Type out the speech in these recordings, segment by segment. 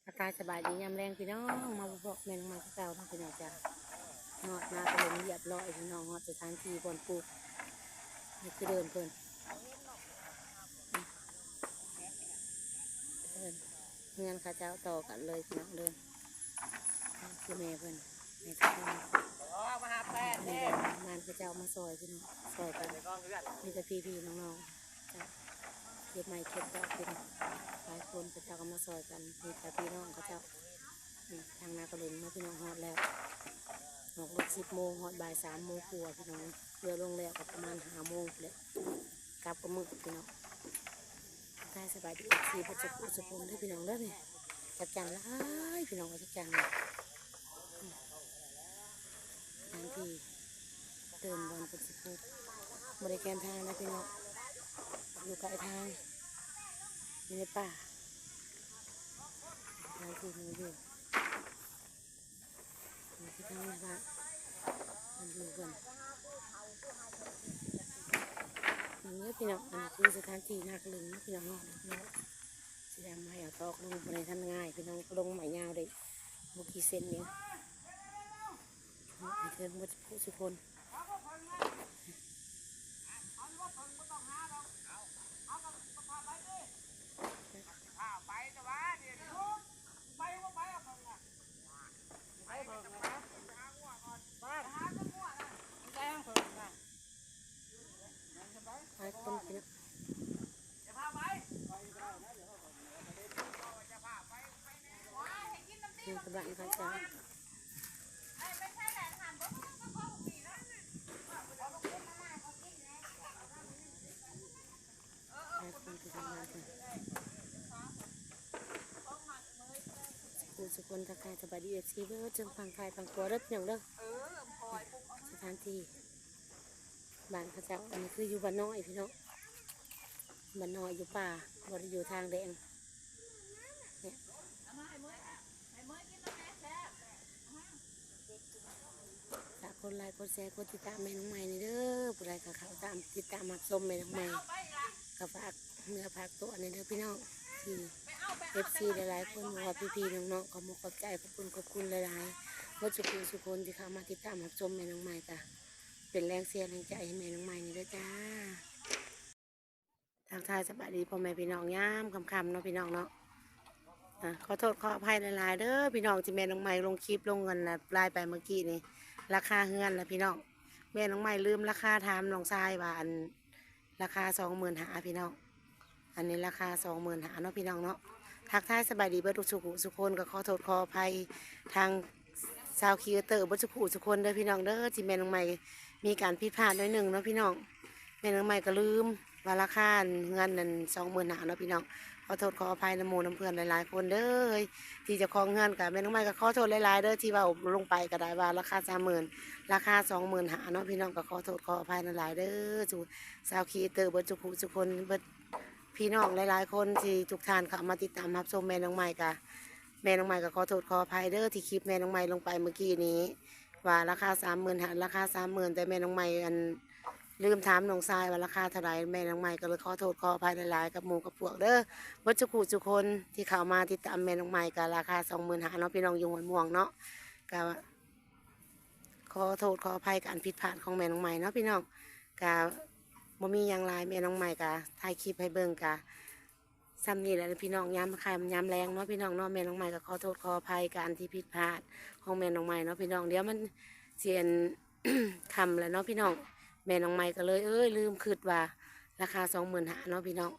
อากาศสบายดียามแรงพี่น้องมาบอกแม่นมาเก่าพี่น้องจ้ะหอดมาก็ลงเหยียบร้อยพี่น้องหอดสถานที่บนปลูกนี่คือเดินเพิ่นเดินเงินข้าเจ้าต่อกันเลยพี่น้องเดินคือแม่เพิ่นแม่ข้าเจ้าแม่งานข้าเจ้ามาซอยพี่น้องซอยกันมีแต่พี่น้องๆจ้ะเก็บไม้เก็บดอกพี่น้องหลายคนข้าเจ้าก็มาซอยกันมีแต่พี่น้องข้าเจ้าทางนากระลุงมาพี่น้องหอดแล้วออกรถ10 โมงหอดบ่าย3 โมงกว่าพี่น้องเรือลงแล้วก็ประมาณ5 โมงเลยกลับก็มืดพี่น้องได้สบายดีสีประจุสุพรรณได้พี่น้องเด้อนี่จัดจานละพี่น้องก็จัดจานทางที่เดินบอลเป็นสิบฟุตบริการทางนะพี่น้องอยู่ไกลทางอยู่ในป่าทางที่มันอยู่ที่ทางนี้บ้านมันอยู่กันอย่างนี้พี่น้องอันนี้คือสถานที่นักลึงพี่น้องเนาะสีดำให้เอาตอกลงในท่านง่ายพี่น้องลงใหม่ยาวเลยบุกีเซนเนี่ยเชิญวัดผู้สุพลหลายคนพี่น้องมีกระบะพระเจ้าหลายคนที่ทำงานกันสุพลทักทายสบายดีFCเบอร์จึงฟังไทยฟังตัวเริ่มอย่างเด้อสถานที่บ้านพระเจ้าอันนี้คืออยู่บ้านน้อยพี่น้องบ้านน้อยอยู่ป่าบริอยู่ทางแดงเนี่ยฝากคนไลค์คนแชร์คนติดตามแม่น้องใหม่นี่เด้อผู้ใดก็เขาตามติดตามมาชมแม่น้องใหม่ก็ฝากเนื้อฝากตัวนี่เด้อพี่น้องที่FCหลายๆคนว่าพี่ๆน้องๆขอบคุณใจขอบคุณหลายๆว่าสุคนที่เขามาติดตามมาชมแม่น้องใหม่จ้ะเป็นแรงเชียร์แรงใจให้แม่น้องใหม่นี่เด้อจ้าทางทายสบายดีพ่อแม่พี่น้องย่ามคำๆเนาะพี่น้องเนาะขอโทษขออภัยหลายๆเด้อพี่น้องที่แม่น้องใหม่ลงคลิปลงเงินนะปลายไปเมื่อกี้นี่ราคาเฮือนแล้วพี่น้องแม่น้องใหม่ลืมราคาทำน้องทรายว่าอันราคา25,000พี่น้องอันนี้ราคา25,000เนาะพี่น้องเนาะทักทายสบายดีเบิดสุขคนก็ขอโทษขออภัยทางชาวคีเตอร์เบิดสุขคนเด้อพี่น้องเด้อที่แม่น้องใหม่มีการผิดพลาดน้อยหนึ่งเนาะพี่น้องแม่น้องใหม่ก็ลืมว่าราคาเงินนั่น25,000เนาะพี่น้องขอโทษขออภัยน้ำหมูน้ำเพื่อนหลายๆคนเด้อที่จะคล้องเงินกับแม่น้องใหม่ก็ขอโทษหลายๆเด้อที่ว่าลงไปก็ได้ว่าราคา30,000ราคา25,000เนาะพี่น้องก็ขอโทษขออภัยหลายๆเด้อสู่ชาวคีเตอร์เบิดสุขคนเบิดพี่น้องหลายๆคนที่ทุกท่านเข้ามาติดตามรับชมแม่น้องใหม่กับแม่น้องใหม่ก็ขอโทษขออภัยเด้อที่คลิปแม่น้องใหม่ลงไปเมื่อกี้นี้ว่าราคา30,000ราคา30,000แต่แม่น้องใหม่อันลืมถามน้องทรายว่าราคาเท่าไรแม่น้องใหม่ก็เลยขอโทษขออภัยหลายๆกับหมู่กับพวกเด้อวัชกุทุกคนที่เข้ามาติดตามแม่น้องใหม่กับราคา25,000เนาะพี่น้องอยู่หัวม่วงเนาะก็ขอโทษขออภัยการผิดพลาดของแม่น้องใหม่เนาะพี่น้องก็บ่มีอย่างไรแม่น้องใหม่กะถ่ายคลิปให้เบิ่งกะซ้ำนี่แหละพี่น้องย้ำคำย้ำแรงเนาะพี่น้องเนาะแม่น้องใหม่ก็ขอโทษขออภัยการที่ผิดพลาดของแม่น้องใหม่เนาะพี่น้องเดี๋ยวมันเสียน คำแล้วเนาะพี่น้องแม่น้องใหม่ก็เลยลืมคิดว่าราคา25,000เนาะพี่น้อง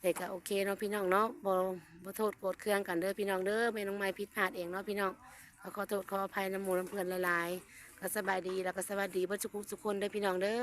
แต่ก็โอเคเนาะพี่น้องเนาะบ่โทษโกรธเครื่องกันเด้อพี่น้องเด้อแม่น้องใหม่ผิดพลาดเองเนาะพี่น้องก็ขอโทษขออภัยน้ำหมูน้ำเพื่อนหลายๆก็สบายดีแล้วก็สวัสดีทุกคนเด้อพี่น้องเด้อ